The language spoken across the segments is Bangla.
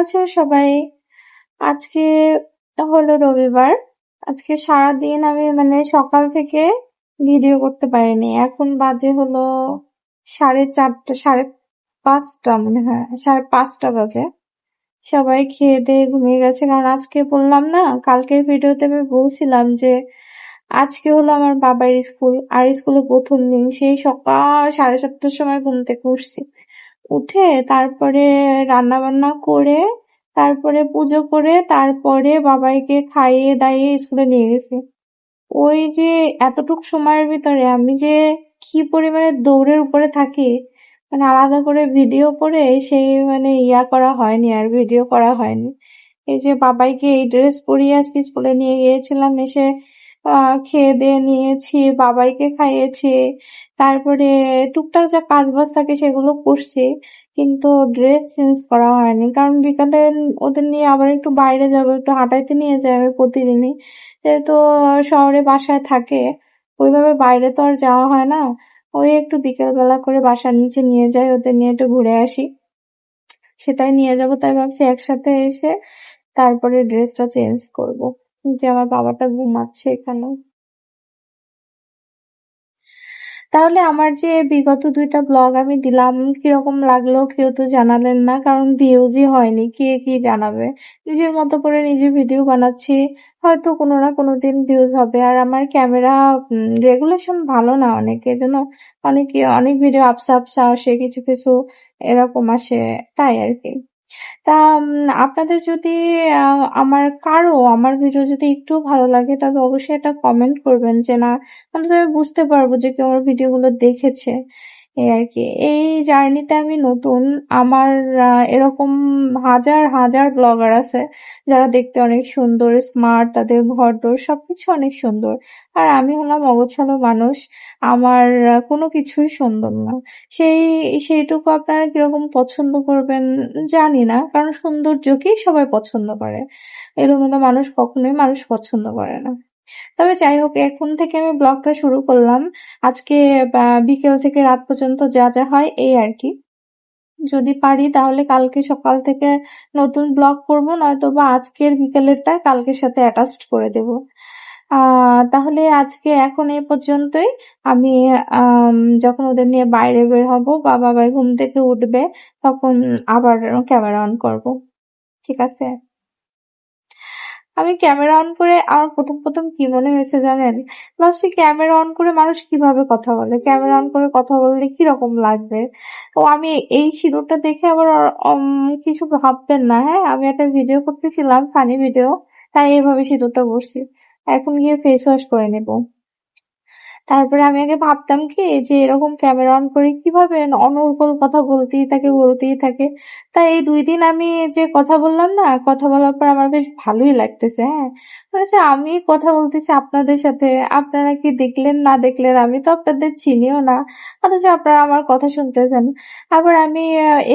আছেন সবাই? আজকে হলো রবিবার। আজকে সারাদিন আমি সকাল থেকে ভিডিও করতে পারিনি। এখন বাজে হলো 4:30, 5:30 মনে হয়, 5:30 বাজে। সবাই খেয়ে দিয়ে ঘুমিয়ে গেছে, কারণ আজকে বললাম না, কালকের ভিডিওতে আমি বলছিলাম যে আজকে হলো আমার বাবার স্কুল, আর স্কুলে প্রথম দিন। সেই সকাল 7:30টার সময় ঘুম থেকে উঠছি। উঠে তারপরে রান্না বান্না করে, তারপরে পুজো করে, তারপরে বাবাইকে খাইয়ে দাইয়ে স্কুলে নিয়ে গেছি। ওই যে এতটুক সময়ের ভিতরে আমি যে কি পরিমাণে দৌড়ের উপরে থাকি, আলাদা করে ভিডিও করে সেই ইয়া করা হয়নি, আর ভিডিও করা হয়নি। এই যে বাবাইকে এই ড্রেস পরিয়ে আজকে স্কুলে নিয়ে গিয়েছিলাম, এসে খেয়ে দিয়ে নিয়েছি, বাবাইকে খাইয়েছি, তারপরে টুকটাক যা কাজ বাজ থাকে সেগুলো করছি, কিন্তু ড্রেস চেঞ্জ করা হয়নি। কারণ বিকালে ওদের নিয়ে আবার একটু বাইরে যাবো, একটু হাঁটাইতে নিয়ে যাই আমি প্রতিদিনই, যেহেতু শহরে বাসায় থাকে, ওইভাবে বাইরে তো আর যাওয়া হয় না। ওই একটু বিকেল বেলা করে বাসার নিচে নিয়ে যাই, ওদের নিয়ে একটু ঘুরে আসি, সেটাই নিয়ে যাব। তাই ভাবছি একসাথে এসে তারপরে ড্রেসটা চেঞ্জ করব। যে আমার বাবাটা ঘুমাচ্ছে এখানে। তাহলে আমার যে বিগত 2টা ব্লগ আমি দিলাম, কিরকম লাগলো কেউ তো জানালেন না, কারণ ভিউজই হয়নি। কে কি জানাবে? নিজের মতো করে নিজে ভিডিও বানাচ্ছি, হয়তো কোনো না কোনো দিন ভিউজ হবে। আর আমার ক্যামেরা রেগুলেশন ভালো না অনেক, এজন্য অনেক ভিডিও আপসা আপসা আসে, কিছু কিছু এরকম আসে, তাই আর কি। তা আপনাদের যদি আমার ভিডিও যদি একটু ভালো লাগে, তবে অবশ্যই একটা কমেন্ট করবেন, যে না, তাহলে তো আমি বুঝতে পারবো যে কেউ আমার ভিডিওগুলো দেখেছে। এই আর কি। এই জার্নিতে আমি নতুন। আমার এরকম হাজার হাজার ব্লগার আছে যারা দেখতে অনেক সুন্দর, স্মার্ট, তাদের ঘরদোর সবকিছু অনেক সুন্দর। আর আমি হলাম অগোছালো মানুষ, আমার কোনো কিছুই সুন্দর না। সেইটুকু আপনারা কিরকম পছন্দ করবেন জানি না, কারণ সৌন্দর্যকেই সবাই পছন্দ করে, এলোমেলো মানুষ কখনোই মানুষ পছন্দ করে না। তবে যাই হোক, এখন থেকে আমি ব্লগটা শুরু করলাম। আজকে বিকেল থেকে রাত পর্যন্ত যা যা হয় এই আর কি। যদি পারি তাহলে কালকে সকাল থেকে নতুন ব্লগ করব, নয়তো বা আজকের বিকেলেরটা কালকের সাথে অ্যাটাচড করে দেব। তাহলে আজকে এখন এই পর্যন্তই। আমি যখন ওদের নিয়ে বাইরে বের হব বা বাবাই ঘুম থেকে উঠবে, তখন আবার ক্যামেরা অন করব। ঠিক আছে? আমি ক্যামেরা অন করে আমার প্রথম কি মনে হয়েছে জানেন? ভাবছি ক্যামেরা অন করে মানুষ কিভাবে কথা বলে, ক্যামেরা অন করে কথা বললে কিরকম লাগবে। তো আমি এই সিঁদুরটা দেখে আবার কিছু ভাববেন না, হ্যাঁ? আমি একটা ভিডিও করতেছিলাম, ফানি ভিডিও, তাই এইভাবে সিঁদুরটা পরছি। এখন গিয়ে ফেস ওয়াশ করে নেব। তারপরে আমি আগে ভাবতাম কি, যে এরকম ক্যামেরা অন করে কিভাবে অনর্গল কথা বলতেই থাকে। তাই এই 2 দিন আমি যে কথা বললাম না, কথা বলার পর আমার বেশ ভালোই লাগতেছে। হ্যাঁ, বলেছে আমি কথা বলতেছি আপনাদের সাথে, আপনারা কি দেখলেন না দেখলেন, আমি তো আপনাদের চিনিও না, অথচ আপনারা আমার কথা শুনতেছেন। আবার আমি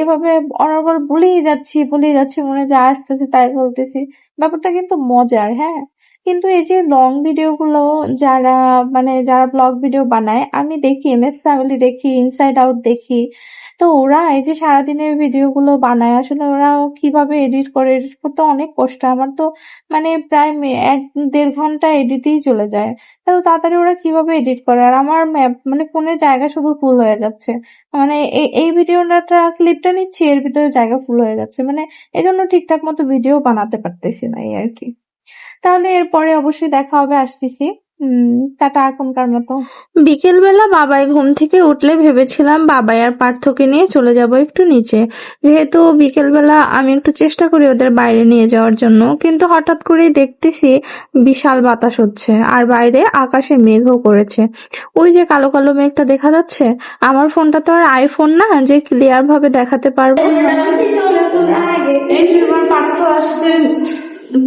এভাবে অনর্গল বলেই যাচ্ছি, মনে যা আসতেছে তাই বলতেছি। ব্যাপারটা কিন্তু মজার, হ্যাঁ। কিন্তু এই যে লং ভিডিও গুলো, যারা যারা ব্লগ ভিডিও বানায়, আমি দেখি এমএস ফ্যামিলি দেখি, ইনসাইড আউট দেখি, তো ওরা এই যে সারাদিনের ভিডিও গুলো বানায়, আসলে ওরা কিভাবে এডিট করে, এডিট করতে অনেক কষ্ট। আমার তো প্রায় 1-1.5 ঘন্টা এডিটেই চলে যায়। তো তাড়াতাড়ি ওরা কিভাবে এডিট করে, আর আমার ফোনের জায়গা শুধু ফুল হয়ে যাচ্ছে। এই ভিডিওটা ক্লিপটা নিচ্ছি, এর ভিতরে জায়গা ফুল হয়ে যাচ্ছে, এজন্য ঠিকঠাক মতো ভিডিও বানাতে পারতেছি না, এই আর কি। তাহলে এরপরে অবশ্যই দেখা হবে, আসতেছি। টাটা এখনকার মতো। বিকেলবেলা বাবাই ঘুম থেকে উঠলে ভেবেছিলাম বাবাই আর পার্থকে নিয়ে চলে যাব একটু নিচে, যেহেতু বিকেলবেলা আমি একটু চেষ্টা করি ওদের বাইরে নিয়ে যাওয়ার জন্য, কিন্তু হঠাৎ করেই দেখতেছি বিশাল বাতাস হচ্ছে, আর বাইরে আকাশে মেঘও করেছে। ওই যে কালো কালো মেঘটা দেখা যাচ্ছে, আমার ফোনটা তো আর আইফোন না যে ক্লিয়ার ভাবে দেখাতে পারবো। এই যে আমার পার্থ আসছে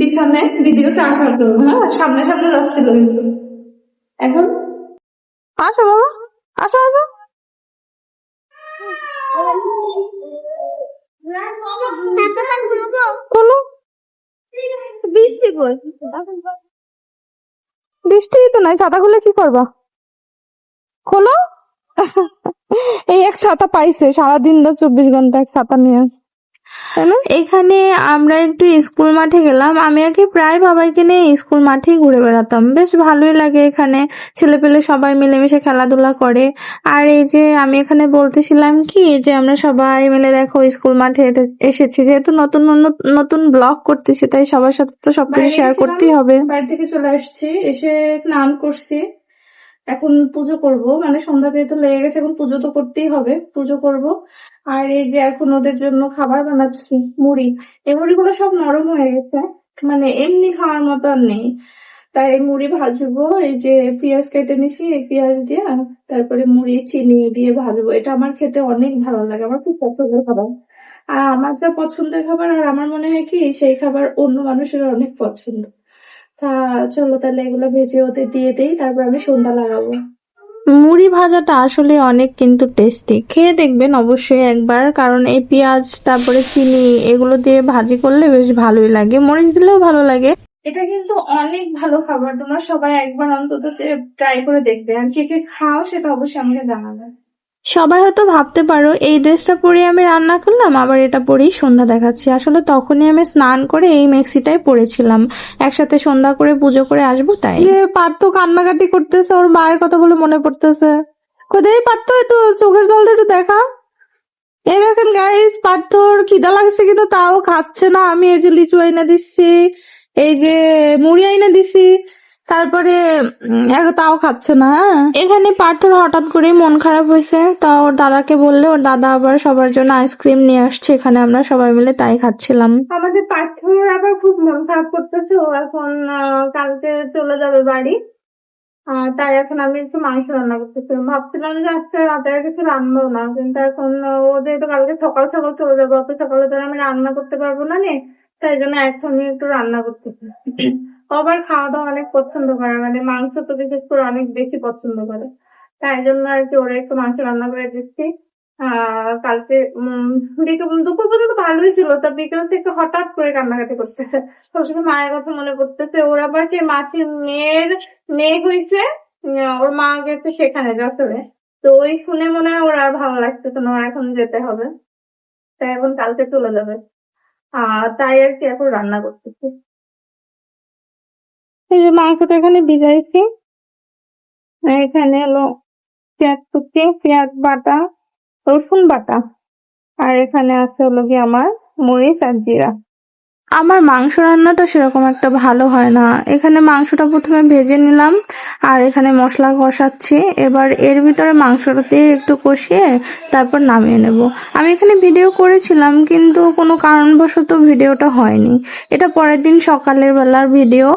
পিছনে ভিডিওতে আসার জন্য, হ্যাঁ, সামনে সামনে যাচ্ছিল, কিন্তু এখন আসো বাবা, আসো আসো। খোলো, বৃষ্টি কই? বৃষ্টি তো নাই, ছাতা খুলে কি করবা? খোলো। এই এক ছাতা পাইছে, সারাদিন 24 ঘন্টা এক ছাতা নিয়ে। তাই না? এখানে আমরা একটু স্কুল মাঠে গেলাম। আমি আগে প্রায় বাবাইকে নিয়ে স্কুল মাঠেই ঘুরে বেড়াতাম, বেশ ভালোই লাগে। এখানে ছেলেপেলে সবাই মিলেমিশে খেলাধুলা করে। আর এই যে আমি এখানে বলতেছিলাম কি যে আমরা সবাই মিলে দেখো স্কুল মাঠে এসেছি, যেহেতু নতুন নতুন ব্লগ করতেছি তাই সবার সাথে তো সবকিছু শেয়ার করতেই হবে। বাড়ি থেকে চলে আসছি, এসে স্নান করছি, এখন পুজো করব, মানে সন্ধ্যা যেহেতু লেগে গেছে এখন পুজো তো করতেই হবে, পুজো করব। আর এই যে এখন ওদের জন্য খাবার বানাচ্ছি, মুড়ি। এই মুড়িগুলো সব নরম হয়ে গেছে, মানে এমনি খাওয়ার মতো আর নেই, তাই মুড়ি ভাজবো। এই যে পেঁয়াজ কেটে নিছি, এই পেঁয়াজ দিয়ে তারপরে মুড়ি চিনি দিয়ে ভাজবো। এটা আমার খেতে অনেক ভালো লাগে, আমার খুব পছন্দের খাবার। আর আমার যা পছন্দের খাবার, আর আমার মনে হয় কি সেই খাবার অন্য মানুষের অনেক পছন্দ। তা চলো তাহলে এগুলো ভেজে ওতে দিয়ে দেই, তারপর আমি সন্ধ্যা লাগাবো। মুড়ি ভাজাটা আসলে অনেক কিন্তু টেস্টি, খেয়ে দেখবেন অবশ্যই একবার, কারণ এই পেঁয়াজ তারপরে চিনি এগুলো দিয়ে ভাজি করলে বেশ ভালোই লাগে, মরিচ দিলেও ভালো লাগে। এটা কিন্তু অনেক ভালো খাবার, তোমরা সবাই একবার অন্তত ট্রাই করে দেখবে। আর কে কে খাও সেটা অবশ্যই আমাকে জানাবে। সবাই হয়তো ভাবতে পারো এই ড্রেসটা পরে আমি রান্না করলাম আবার এটা পরেই সন্ধ্যা দেখাচ্ছি, আসলে তখনই আমি স্নান করে এই মেক্সিটাই পরেছিলাম, একসাথে সন্ধ্যা করে পুজো করে আসবো তাই। যে পার্থ কান্নাকাটি করতেছে, ওর মায়ের কথা বলে মনে পড়তেছে। কোথায় পার্থ, একটু চোখের জলটা একটু দেখা। এই দেখেন গাইস, পার্থর খিদা লাগছে কিন্তু তাও খাচ্ছে না। আমি এই যে লিচু আইনা দিচ্ছি, এই যে মুড়ি আইনা দিচ্ছি, তারপরে তাও খাচ্ছে না। এখানে পার্থর হঠাৎ করে মন খারাপ হয়েছে, তা ওর দাদাকে বললে ওর দাদা আবার সবার জন্য আইসক্রিম নিয়ে আসছে, এখানে আমরা সবাই মিলে তাই খাচ্ছিলাম। আমাদের পার্থর আবার খুব মন খারাপ করতেছে, ও এখন কালকে চলে যাবে বাড়ি। তাই এখন আমি একটু মাংস রান্না করতেছিলাম, ভাবছিলাম যে আজকে রাতে আর কিছু রান্নাও না, কিন্তু এখন ও যেহেতু কালকে সকাল সকাল চলে যাবো, অত সকালে তো আমি রান্না করতে পারবো না নে, তাই জন্য এখন আমি একটু রান্না করতেছি। ও আবার খাওয়া দাওয়া অনেক পছন্দ করে, মানে মাংস তো বিশেষ করে অনেক বেশি পছন্দ করে, তাই জন্য আর কি ওরা একটু মাংস রান্না করে দিচ্ছি। কালকে দুপুর পর্যন্ত ভালোই ছিল, তা বিকেল থেকে হঠাৎ করে কান্নাকাটি করতেছে, সবসময় মায়ের কথা মনে পড়তেছে। ওর আবার সেই মাসির মেয়ে হয়েছে, ওর মা গেছে সেখানে যশোরে, তো ওই শুনে মনে হয় ওর আর ভালো লাগতেছে না, ওর এখন যেতে হবে, তাই এখন কালকে চলে যাবে। তাই আর কি এখন রান্না করতেছি। এই যে মাংসটা এখানে ভিজাইছি, এখানে হলো পেঁয়াজ কুচি, পেঁয়াজ বাটা, রসুন বাটা, আর এখানে আছে হলো কি আমার মরিচ আর জিরা। আমার মাংস রান্নাটা সেরকম একটা ভালো হয় না, এখানে মাংসটা প্রথমে ভেজে নিলাম আর এখানে মশলা কষাচ্ছি, এবার এর ভিতরে মাংসটা দিয়ে একটু কষিয়ে তারপর নামিয়ে নেব। আমি এখানে ভিডিও করেছিলাম কিন্তু কোনো কারণবশত ভিডিওটা হয়নি, এটা পরের দিন সকালের বেলার ভিডিও।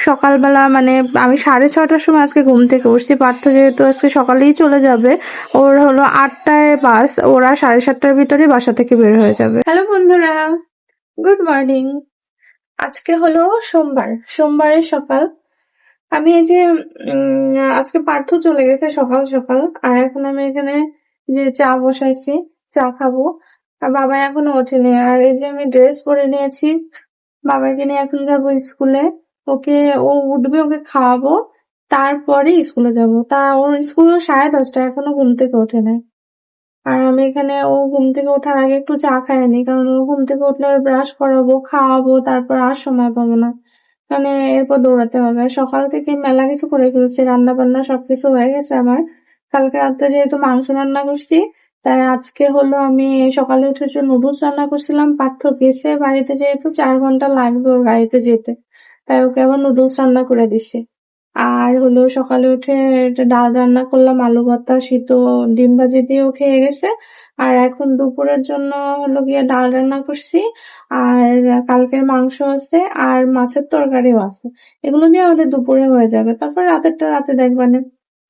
সকালবেলা মানে আমি 6:30টার সময় আজকে ঘুম থেকে উঠছি, পার্থ যেহেতু আজকে সকালেই চলে যাবে, ওর হলো 8টায় বাস, ওরা 7:30টার ভিতরে বাসা থেকে বের হয়ে যাবে। হ্যালো বন্ধুরা, গুড মর্নিং। আজকে হলো সোমবারের সকাল। আমি এই যে আজকে পার্থ চলে গেছে সকাল সকাল, আর এখন আমি এখানে যে চা বসাইছি, চা খাবো। আর বাবা এখনো ওঠেনি, আর এই যে আমি ড্রেস পরে নিয়েছি, বাবাকে নিয়ে এখন যাবো স্কুলে। ওকে, ও উঠবে, ওকে খাওয়াবো, তারপরে স্কুলে যাব। তা ওর স্কুল 10:30, এখনো ঘুম থেকে ওঠে নাই। আর আমি এখানে ও ঘুম থেকে ওঠার আগে একটু চা খাইনি, কারণ ও ঘুম থেকে উঠলে ব্রাশ করাবো, খাওয়াবো, তারপর আর সময় পাবো না, মানে এরপর দৌড়াতে হবে। আর সকাল থেকে মেলা কিছু করে ফেলছি, রান্না বান্না সবকিছু হয়ে গেছে আমার। কালকে রাত্রে যেহেতু মাংস রান্না করছি, তাই আজকে হলো আমি সকালে উঠে একটু নুডলস রান্না করছিলাম। পার্থ গেছে বাড়িতে, যেহেতু 4 ঘন্টা লাগবে ওর গাড়িতে যেতে, তাই ওকে আবার নুডলস রান্না করে দিচ্ছি। আর হলো সকালে উঠে একটা ডাল রান্না করলাম, আলু ভর্তা, সিদ্ধ ডিম ভাজি দিয়েও খেয়ে গেছে। আর এখন দুপুরের জন্য হলো গিয়ে ডাল রান্না করছি, আর কালকের মাংস আছে আর মাছের তরকারিও আছে, এগুলো দিয়ে আমাদের দুপুরে হয়ে যাবে, তারপর রাতেরটা রাতে দেখবানে।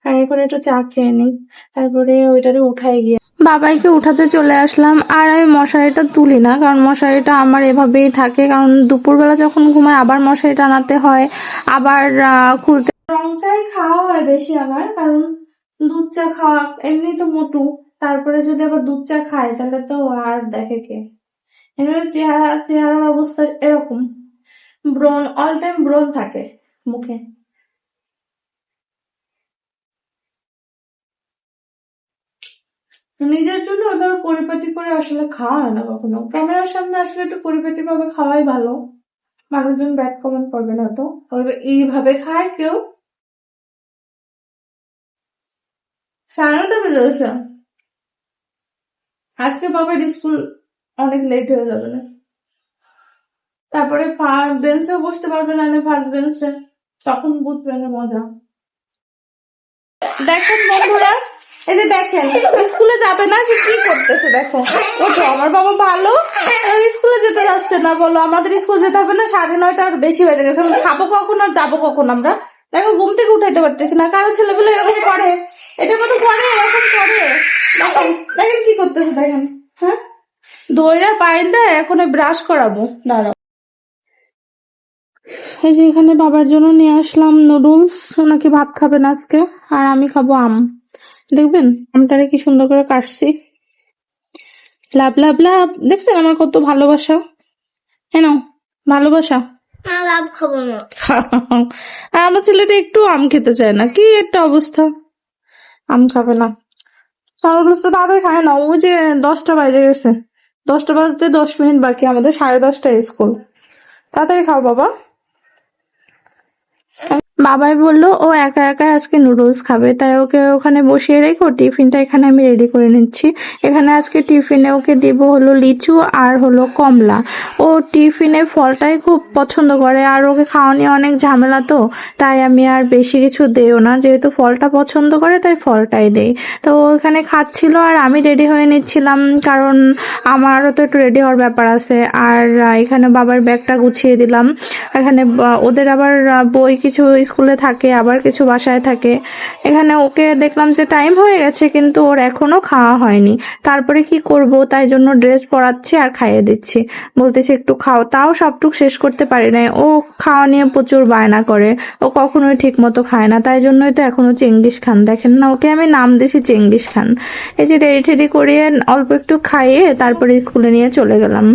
আর এখন একটু চা খেয়ে নিই, তারপরে ওইটারে উঠাই গিয়ে বাবাইকে উঠাতে চলে আসলাম। আর আমি মশারিটা তুলি না, কারণ মশারিটা আমার এভাবেই থাকে, কারণ দুপুরবেলা যখন ঘুমায় আবার মশারি টানাতে হয়, আবার খুলতে। রং চাই খাওয়া হয় বেশি আমার, কারণ দুধ চা খাওয়া এমনি তো মোটু, তারপরে যদি আবার দুধ চা খায় তাহলে তো আর দেখে কে। এবার চেহারার অবস্থা এরকম, ব্রণ, অল টাইম ব্রণ থাকে মুখে। নিজের জন্য ওইভাবে পরিপাটি করে আসলে খাওয়া হয় না কখনো। ক্যামেরার সামনে আসলে একটু পরিপাটি ভাবে খাওয়াই ভালো। মানুষজন ব্যাড কমেন্ট করবে না তো, বলবে এইভাবে খায় কেউ। 9:30 বেজে গেছে। আজকে বাবার স্কুল অনেক লেট হয়ে যাবে না, তারপরে বেঞ্চেও বসতে পারবে না, ফার্স্ট বেঞ্চে, তখন বুঝবে না মজা। দেখেন বন্ধুরা, এই যে দেখেন স্কুলে যাবে না, যে কি করতেছে দেখো। ওঠো, আমার বাবা ভালো স্কুলে যেতে যাচ্ছে না, বলো আমাদের স্কুল যেতে হবে না, 9:30 আর বেশি বেজে গেছে, খাবো কখন আর যাবো কখন আমরা। দেখো ঘুম থেকে উঠাইতে পারতেছি না, কারো ছেলেপেলে এরকম করে, এটার মতো করে, এরকম করে। দেখেন দেখেন কি করতেছে দেখেন। হ্যাঁ, দইরা পাইনটা এখন ব্রাশ করাবো, দাঁড়াও। এই যে এখানে বাবার জন্য নিয়ে আসলাম নুডলস, ওনাকে ভাত খাবে না আজকে, আর আমি খাবো আম। দেখবেন আমটারে কি সুন্দর করে কাটছি, লাভ লাভ লাভ, দেখছেন আমার কত ভালোবাসা। হ্যাঁ ভালোবাসা। লাভ খাবো না। আর আমার ছেলেটা একটু আম খেতে চায় না, কি একটা অবস্থা, আম খাবে না। নুডলস তো তাড়াতাড়ি খায় না, ওই যে 10টা বাজে গেছে, 10টা বাজতে 10 মিনিট বাকি, আমাদের 10:30টায় স্কুল। তাড়াতাড়ি খাও বাবা। বাবাই বললো ও একা একা আজকে নুডলস খাবে, তাই ওকে ওখানে বসিয়ে রেখে টিফিনটা এখানে আমি রেডি করে নিচ্ছি। এখানে আজকে টিফিনে ওকে দিব হলো লিচু আর হলো কমলা। ও টিফিনে ফলটাই খুব পছন্দ করে, আর ওকে খাওয়া নিয়ে অনেক ঝামেলা তো, তাই আমি আর বেশি কিছু দেও না, যেহেতু ফলটা পছন্দ করে তাই ফলটাই দেই। তো ও এখানে খাচ্ছিল আর আমি রেডি হয়ে নিচ্ছিলাম, কারণ আমারও তো একটু রেডি হওয়ার ব্যাপার আছে। আর এখানে বাবার ব্যাগটা গুছিয়ে দিলাম। এখানে ওদের আবার বই কিছু স্কুলে থাকে, আবার কিছু বাসায় থাকে। এখানে ওকে দেখলাম যে টাইম হয়ে গেছে, কিন্তু ওর এখনো খাওয়া হয়নি। তারপরে কি করব, তাই জন্য ড্রেস পরাচ্ছি আর খাইয়ে দিচ্ছি, বলতেছি একটু খাও, তাও সবটুক শেষ করতে পারি না। ও খাওয়া নিয়ে প্রচুর বায়না করে, ও কখনোই ঠিক মতো খায় না, তাই জন্যই তো এখনো চেঙ্গিস খান। দেখেন না, ওকে আমি নাম দিছি চেঙ্গিস খান। এই যে রেডি টেডি করিয়ে অল্প একটু খাইয়ে তারপরে স্কুলে নিয়ে চলে গেলাম।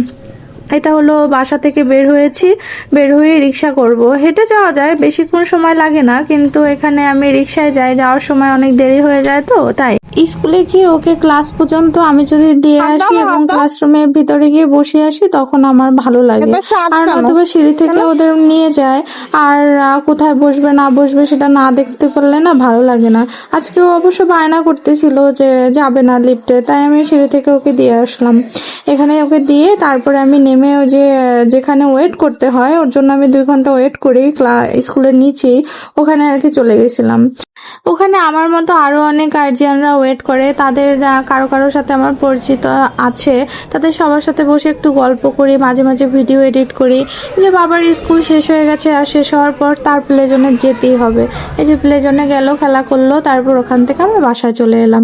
এটা হলো বাসা থেকে বের হয়েছি, বের হয়ে রিক্সা করব। হেঁটে যাওয়া যায়, বেশিক্ষণ সময় লাগে না, কিন্তু এখানে আমি রিক্সায় যাই, যাওয়ার সময় অনেক দেরি হয়ে যায়, তো তাই স্কুলে গিয়ে ওকে ক্লাস পর্যন্ত আমি যদি দিয়ে আসি এবং ক্লাসরুমের ভিতরে গিয়ে বসে আসি, তখন আমার ভালো লাগে। আর নতুবা সিঁড়ি থেকে ওদের নিয়ে যায়, আর কোথায় বসবে না বসবে সেটা না দেখতে পারলে না ভালো লাগে না। আজকেও অবশ্য বায়না করতেছিল যে যাবে না লিফটে, তাই আমি সিঁড়ি থেকে ওকে দিয়ে আসলাম। এখানে ওকে দিয়ে তারপরে আমি নেমে ওই যে যেখানে ওয়েট করতে হয় ওর জন্য আমি 2 ঘন্টা ওয়েট করি স্কুলের নিচেই, ওখানে আর কি চলে গেছিলাম। ওখানে আমার মতো আরো অনেক গার্জিয়ানরা ওয়েট করে, তাদের কারো কারোর সাথে আমার পরিচিত আছে, তাদের সবার সাথে বসে একটু গল্প করি, মাঝে মাঝে ভিডিও এডিট করি। যে বাবার স্কুল শেষ হয়ে গেছে, আর শেষ হওয়ার পর তার প্লে জোনে যেতেই হবে। এই যে প্লে জোনে গেল, খেলা করলো, তারপর ওখান থেকে আমরা বাসায় চলে এলাম।